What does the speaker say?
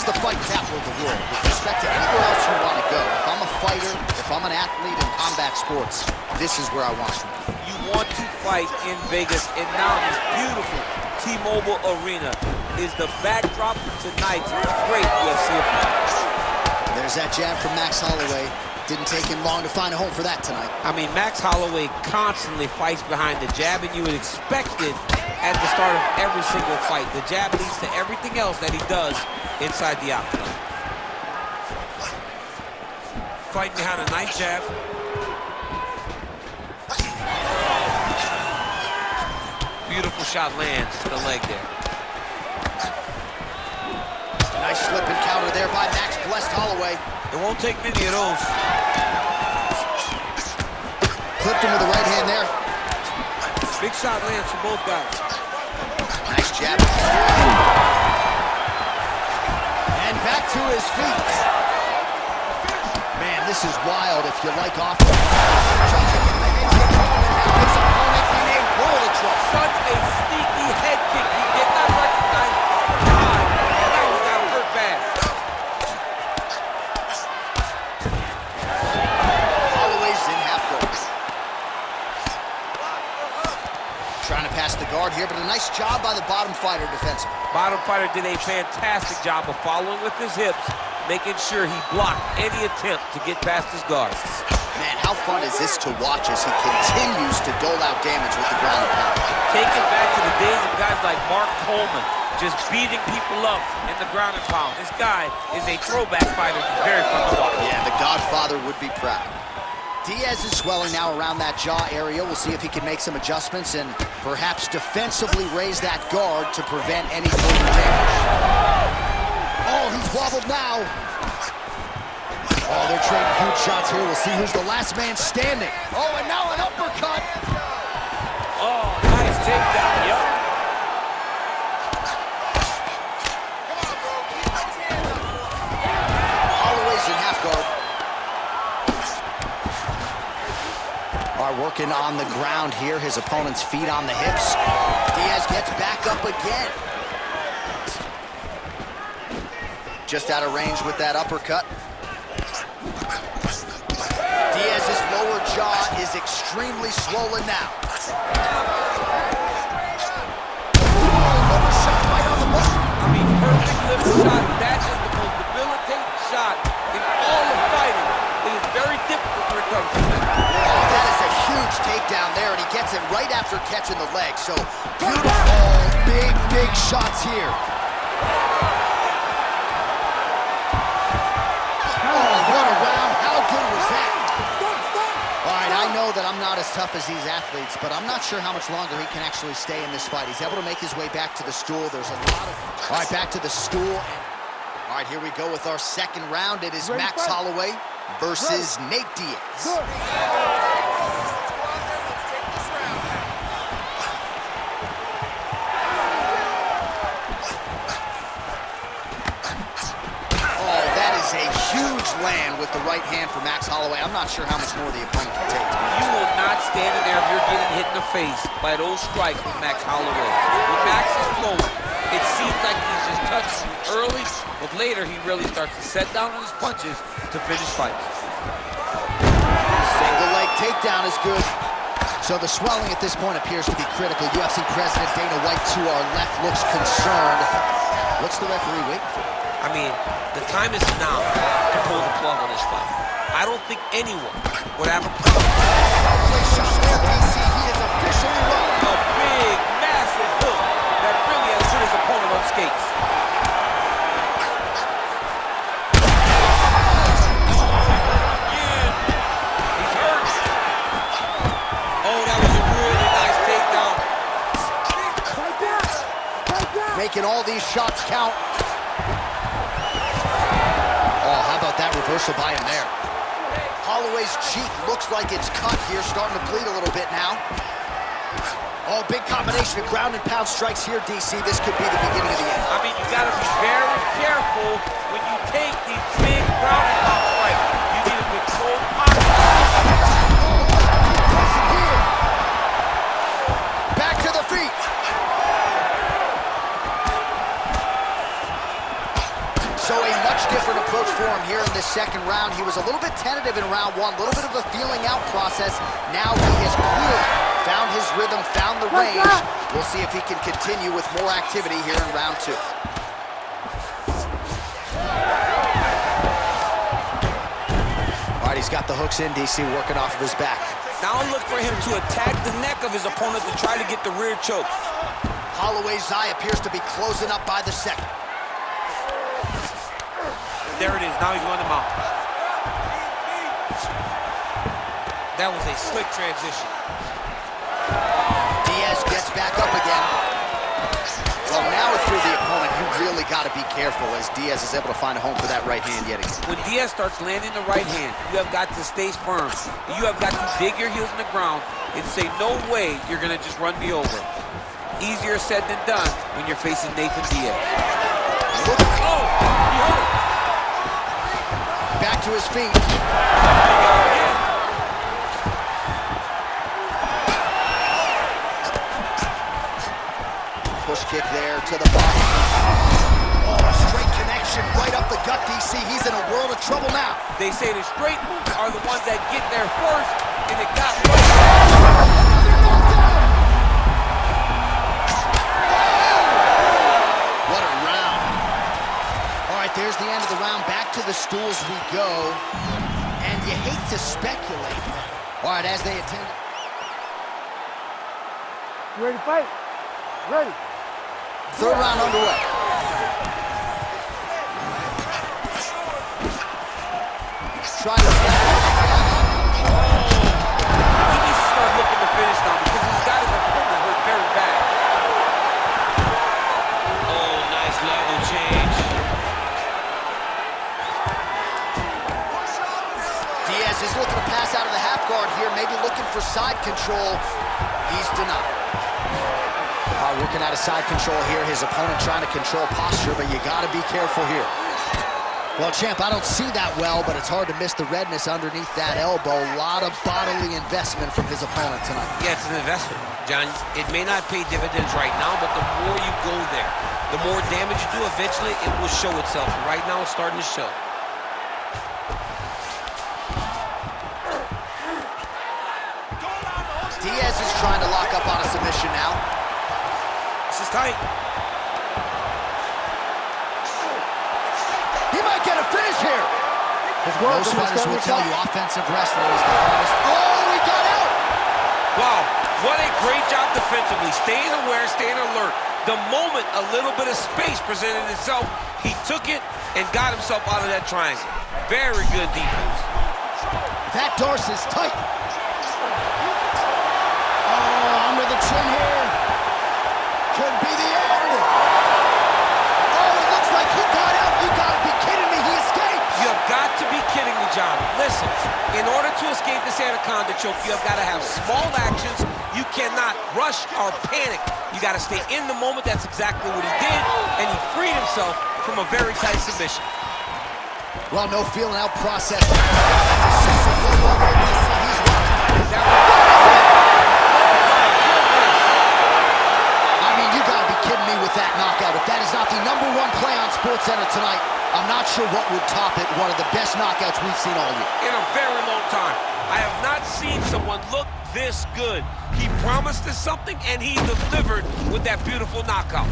is the fight capital of the world. With respect to anywhere else you want to go, if I'm a fighter, if I'm an athlete in combat sports, this is where I want to be. You want to fight in Vegas, and now this beautiful T-Mobile Arena is the backdrop for tonight's great UFC event. There's that jab from Max Holloway. Didn't take him long to find a home for that tonight. I mean, Max Holloway constantly fights behind the jab, and you would expect it at the start of every single fight. The jab leads to everything else that he does inside the octagon. Fighting behind a nice jab. Beautiful shot lands to the leg there. Nice slip and counter there by Max blessed Holloway. It won't take many of those. Clipped him with the right hand there. Big shot lands for both guys. Nice jab. And back to his feet. Man, this is wild if you like offense. His opponent in a world of trouble. Such a sneaky head kick. He did not recognize time. And that was gotta hurt bad. Holloway's in half guard. Trying to pass the guard here, but a nice job by the bottom fighter defensively. Bottom fighter did a fantastic job of following with his hips, making sure he blocked any attempt to get past his guard. Man, how fun is this to watch as he continues to dole out damage with the ground and pound? Take it back to the days of guys like Mark Coleman, just beating people up in the ground and pound. This guy is a throwback fighter. He's very fun to watch. Yeah, the Godfather would be proud. Diaz is swelling now around that jaw area. We'll see if he can make some adjustments and perhaps defensively raise that guard to prevent any further damage. Oh, he's wobbled now. Oh, they're trading huge shots here. We'll see who's the last man standing. Oh, and now an uppercut. Oh, nice takedown, yep. Holloway's in half guard. All right, working on the ground here. His opponent's feet on the hips. Diaz gets back up again. Just out of range with that uppercut. Diaz's lower jaw is extremely swollen now. Lower shot right on the button. I mean, perfect liver shot. That is the most debilitating shot in all of fighting. It is very difficult to recover from that. Oh, that is a huge takedown there, and he gets it right after catching the leg. So beautiful, big shots here. That I'm not as tough as these athletes, but I'm not sure how much longer he can actually stay in this fight. He's able to make his way back to the stool. There's a lot of... All right, back to the stool. All right, here we go with our second round. It is Max Holloway versus Nate Diaz. A huge land with the right hand for Max Holloway. I'm not sure how much more the opponent can take. You will not stand in there if you're getting hit in the face by those strikes with Max Holloway. When Max is flowing, it seems like he's just touching you early, but later he really starts to set down on his punches to finish fights. Single leg takedown is good. So the swelling at this point appears to be critical. UFC President Dana White to our left looks concerned. What's the referee waiting for? I mean, the time is now to pull the plug on this fight. I don't think anyone would have a problem. Shot there, DC. He is officially won. A big, massive hook that really has put his opponent on skates. He's hurt. Oh, that was a really nice takedown. Making all these shots count. That reversal by him there. Holloway's cheek looks like it's cut here, starting to bleed a little bit now. Oh, big combination of ground and pound strikes here, DC. This could be the beginning of the end. I mean, you got to be very careful when you take these big ground and pound strikes. You need a controlled posture. Back to the feet. So a much different approach for him here in this second round. He was a little bit tentative in round one, a little bit of a feeling out process. Now he has clearly found his rhythm, found the range. We'll see if he can continue with more activity here in round two. All right, he's got the hooks in, DC, working off of his back. Now look for him to attack the neck of his opponent to try to get the rear choke. Holloway's eye appears to be closing up by the second. There it is. Now he's going to mount. That was a slick transition. Diaz gets back up again. Well, now if you're the opponent, you really got to be careful as Diaz is able to find a home for that right hand yet again. When Diaz starts landing the right hand, you have got to stay firm. You have got to dig your heels in the ground and say, no way you're going to just run me over. Easier said than done when you're facing Nathan Diaz. Look at Oh, he hurt him. back to his feet. Push kick there to the body. Oh, a straight connection right up the gut, DC. He's in a world of trouble now. They say the straight moves are the ones that get there first, and it got What a round. All right, there's the end of the round. Back to the stools we go. And you hate to speculate. All right, as they attend. You ready to fight? Ready. Third round underway. Try to He needs to start looking to finish now because he's got his opponent hurt very bad. Oh, nice level change. Diaz is looking to pass out of the half guard here, maybe looking for side control. He's denied. Working out of side control here. His opponent trying to control posture, but you got to be careful here. Well, champ, I don't see that well, but it's hard to miss the redness underneath that elbow. A lot of bodily investment from his opponent tonight. Yeah, it's an investment, John. It may not pay dividends right now, but the more you go there, the more damage you do, eventually it will show itself. Right now, it's starting to show. Diaz is trying to lock up on a submission now. This is tight. He might get a finish here. Most fighters will tell you offensive wrestling is the hardest. Oh, he got out! Wow, what a great job defensively. Staying aware, staying alert. The moment a little bit of space presented itself, he took it and got himself out of that triangle. Very good defense. That Darce is tight. Oh, under the chin here. Could be the end. Oh, it looks like he got out. You gotta be kidding me. He escapes. You have got to be kidding me, John. Listen, in order to escape this anaconda choke, you have got to have small actions. You cannot rush or panic. You got to stay in the moment. That's exactly what he did, and he freed himself from a very tight submission. Well, no feeling out process. With that knockout. If that is not the #1 play on SportsCenter tonight, I'm not sure what would top it. One of the best knockouts we've seen all year. In a very long time. I have not seen someone look this good. He promised us something, and he delivered with that beautiful knockout.